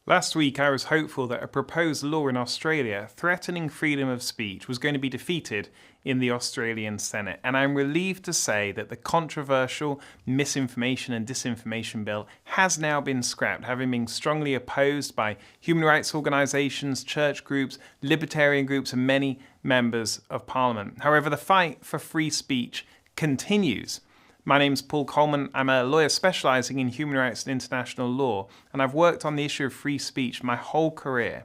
Last week I was hopeful that a proposed law in Australia threatening freedom of speech was going to be defeated in the Australian Senate, and I'm relieved to say that the controversial misinformation and disinformation bill has now been scrapped, having been strongly opposed by human rights organisations, church groups, libertarian groups and many members of Parliament. However, the fight for free speech continues. My name's Paul Coleman. I'm a lawyer specialising in human rights and international law, and I've worked on the issue of free speech my whole career.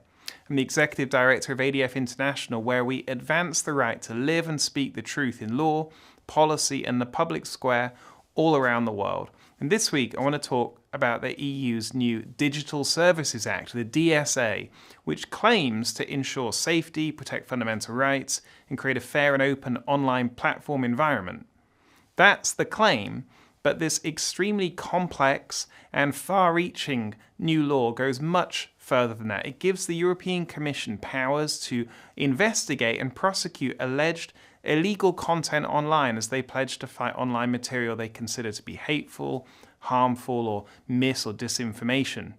I'm the executive director of ADF International, where we advance the right to live and speak the truth in law, policy and the public square all around the world. And this week I want to talk about the EU's new Digital Services Act, the DSA, which claims to ensure safety, protect fundamental rights and create a fair and open online platform environment. That's the claim, but this extremely complex and far-reaching new law goes much further than that. It gives the European Commission powers to investigate and prosecute alleged illegal content online as they pledge to fight online material they consider to be hateful, harmful, or mis- or disinformation.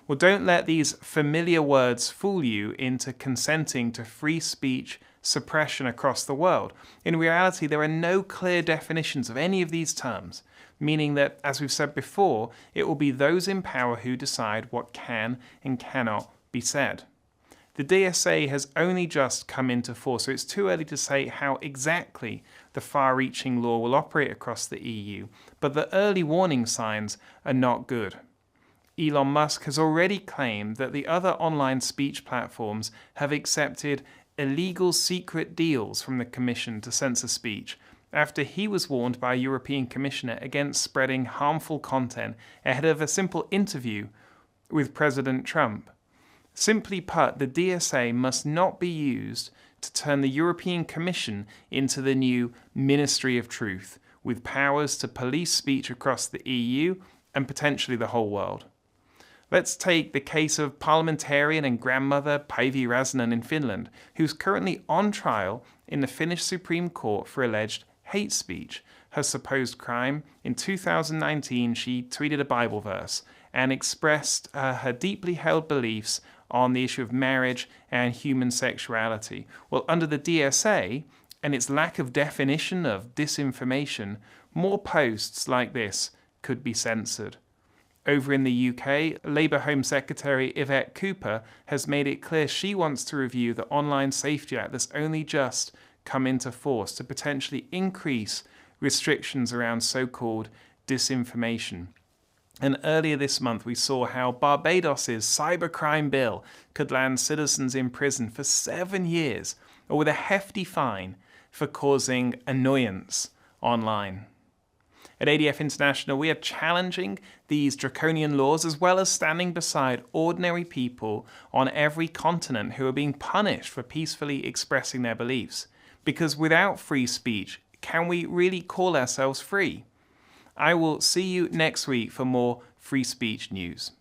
Well, don't let these familiar words fool you into consenting to free speech suppression across the world. In reality, there are no clear definitions of any of these terms, meaning that, as we've said before, it will be those in power who decide what can and cannot be said. The DSA has only just come into force, so it's too early to say how exactly the far-reaching law will operate across the EU, but the early warning signs are not good. Elon Musk has already claimed that the other online speech platforms have accepted illegal secret deals from the Commission to censor speech after he was warned by a European Commissioner against spreading harmful content ahead of a simple interview with President Trump. Simply put, the DSA must not be used to turn the European Commission into the new Ministry of Truth, with powers to police speech across the EU and potentially the whole world. Let's take the case of parliamentarian and grandmother Päivi Räsänen in Finland, who's currently on trial in the Finnish Supreme Court for alleged hate speech. Her supposed crime: in 2019 she tweeted a Bible verse and expressed her deeply held beliefs on the issue of marriage and human sexuality. Well, under the DSA and its lack of definition of disinformation, more posts like this could be censored. Over in the UK, Labour Home Secretary Yvette Cooper has made it clear she wants to review the Online Safety Act that's only just come into force to potentially increase restrictions around so-called disinformation. And earlier this month we saw how Barbados's Cybercrime Bill could land citizens in prison for 7 years, or with a hefty fine for causing annoyance online. At ADF International, we are challenging these draconian laws as well as standing beside ordinary people on every continent who are being punished for peacefully expressing their beliefs. Because without free speech, can we really call ourselves free? I will see you next week for more free speech news.